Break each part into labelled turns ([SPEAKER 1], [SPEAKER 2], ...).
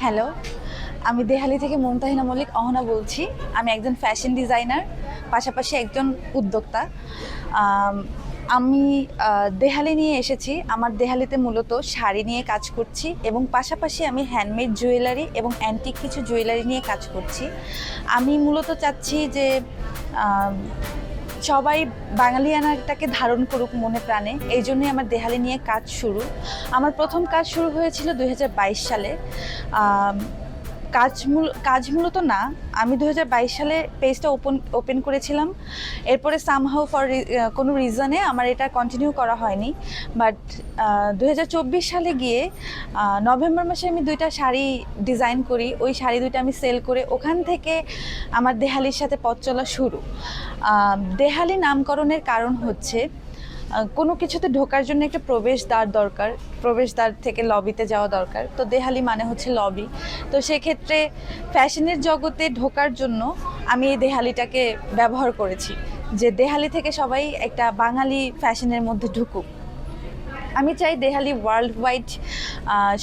[SPEAKER 1] Hello, আমি দেহালি থেকে মুমতাহিনা মল্লিক অহনা বলছি। আমি একজন ফ্যাশন ডিজাইনার, পাশাপাশি একজন উদ্যোক্তা। আমি দেহালি নিয়ে এসেছি। আমার দেহালিতে মূলত শাড়ি নিয়ে কাজ করছি এবং পাশাপাশি আমি হ্যান্ডমেড জুয়েলারি এবং অ্যান্টিক কিছু জুয়েলারি নিয়ে কাজ করছি। আমি মূলত চাচ্ছি যে সবাই বাঙালিয়ানাটাকে ধারণ করুক মনে প্রাণে, এই জন্যই আমার দেহালি নিয়ে কাজ শুরু। আমার প্রথম কাজ শুরু হয়েছিল 2022 সালে। কাজ মূলত না, আমি 2022 সালে পেজটা ওপেন করেছিলাম। এরপরে সামহাউ ফর কোনো রিজনে আমার এটা কন্টিনিউ করা হয়নি। বাট 2024 সালে গিয়ে নভেম্বর মাসে আমি 2টা শাড়ি ডিজাইন করি। ওই শাড়ি 2টা আমি সেল করে ওখান থেকে আমার দেহালির সাথে পথ চলা শুরু। দেহালি নামকরণের কারণ হচ্ছে কোনো কিছুতে ঢোকার জন্য একটা প্রবেশদ্বার দরকার, প্রবেশদ্বার থেকে লবিতে যাওয়া দরকার। তো দেহালি মানে হচ্ছে লবি। তো সেক্ষেত্রে ফ্যাশনের জগতে ঢোকার জন্য আমি এই দেহালিটাকে ব্যবহার করেছি, যে দেহালি থেকে সবাই একটা বাঙালি ফ্যাশনের মধ্যে ঢুকুক। আমি চাই দেহালি ওয়ার্ল্ড ওয়াইড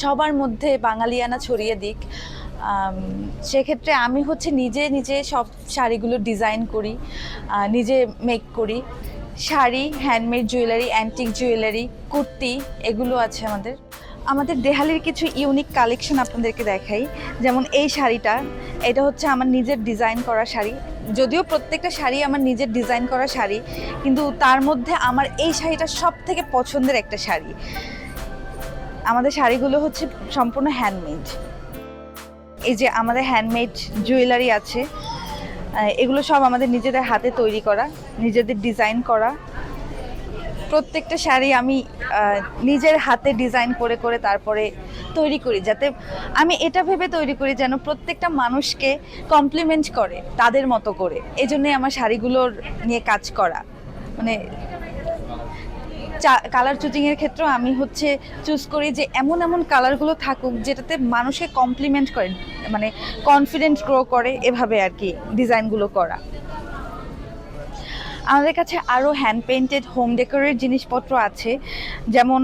[SPEAKER 1] সবার মধ্যে বাঙালিয়ানা ছড়িয়ে দিক। সেক্ষেত্রে আমি নিজে সব শাড়িগুলো ডিজাইন করি, নিজে মেক করি। Sari, handmade jewellery, antique jewellery, kurti, এগুলো আছে আমাদের দেহালির কিছু ইউনিক কালেকশন আপনাদেরকে দেখাই। যেমন এই শাড়িটা, এটা হচ্ছে আমার নিজের ডিজাইন করা শাড়ি। যদিও প্রত্যেকটা শাড়ি আমার নিজের ডিজাইন করা শাড়ি, কিন্তু তার মধ্যে আমার এই শাড়িটা সব থেকে পছন্দের একটা শাড়ি। আমাদের শাড়িগুলো হচ্ছে সম্পূর্ণ হ্যান্ডমেড। এই যে আমাদের হ্যান্ডমেড জুয়েলারি আছে, এগুলো সব আমাদের নিজেদের হাতে তৈরি করা, নিজেদের ডিজাইন করা। প্রত্যেকটা শাড়ি আমি নিজের হাতে ডিজাইন করে করে তারপরে তৈরি করি, যাতে আমি এটা ভেবে তৈরি করি যেন প্রত্যেকটা মানুষকে কমপ্লিমেন্ট করে তাদের মতো করে। এই জন্যই আমার শাড়িগুলোর নিয়ে কাজ করা। মানে কালার চুজিংয়ের ক্ষেত্রেও আমি চুজ করি যে এমন এমন কালারগুলো থাকুক যেটাতে মানুষকে কমপ্লিমেন্ট করে, মানে কনফিডেন্স গ্রো করে, এভাবে আর কি ডিজাইনগুলো করা। আমাদের কাছে আরও হ্যান্ড পেইন্টেড হোম ডেকোরের জিনিসপত্র আছে, যেমন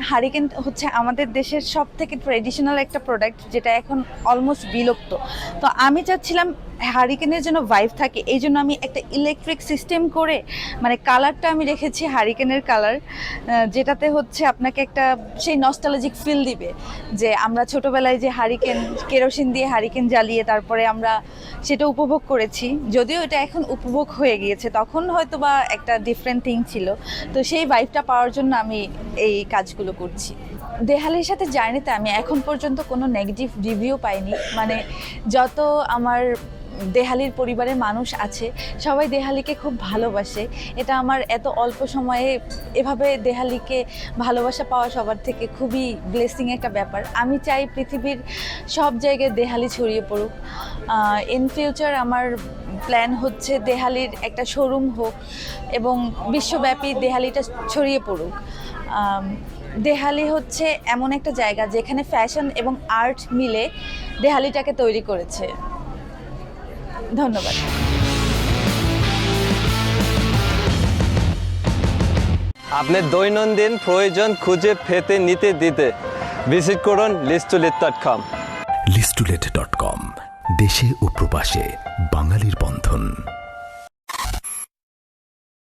[SPEAKER 1] হারিকেন হচ্ছে আমাদের দেশের সব থেকে ট্রেডিশনাল একটা প্রোডাক্ট, যেটা এখন অলমোস্ট বিলুপ্ত। তো আমি চাচ্ছিলাম হারিকেনের জন্য ভাইব থাকে, এই জন্য আমি একটা ইলেকট্রিক সিস্টেম করে, মানে কালারটা আমি রেখেছি হারিকেনের কালার, যেটাতে আপনাকে একটা সেই নস্টালজিক ফিল দিবে, যে আমরা ছোটোবেলায় যে কেরোসিন দিয়ে হারিকেন জ্বালিয়ে তারপরে আমরা সেটা উপভোগ করেছি। যদিও এটা এখন উপভোগ হয়ে গিয়েছে, তখন হয়তো বা একটা ডিফারেন্ট থিং ছিল। তো সেই ভাইবটা পাওয়ার জন্য আমি এই কাজগুলো করছি। দেহালির সাথে জার্নিতে আমি এখন পর্যন্ত কোনো নেগেটিভ রিভিউ পাইনি। মানে যত আমার দেহালির পরিবারের মানুষ আছে, সবাই দেহালিকে খুব ভালোবাসে। এটা আমার এত অল্প সময়ে এভাবে দেহালিকে ভালোবাসা পাওয়া সবার থেকে খুবই ব্লেসিং একটা ব্যাপার। আমি চাই পৃথিবীর সব জায়গায় দেহালি ছড়িয়ে পড়ুক। ইন ফিউচার আমার প্ল্যান হচ্ছে দেহালির একটা শোরুম হোক এবং বিশ্বব্যাপী দেহালিটা ছড়িয়ে পড়ুক। দেহালি হচ্ছে এমন একটা জায়গা যেখানে ফ্যাশন এবং আর্ট মিলে দেহালিটাকে তৈরি করেছে। ধন্যবাদ।
[SPEAKER 2] আপনার দৈনন্দিন প্রয়োজন খুঁজে পেতে নিতে দিতে ভিজিট করুন listulet.com।
[SPEAKER 3] listulet.com, দেশে ও প্রবাসে বাঙালির বন্ধন।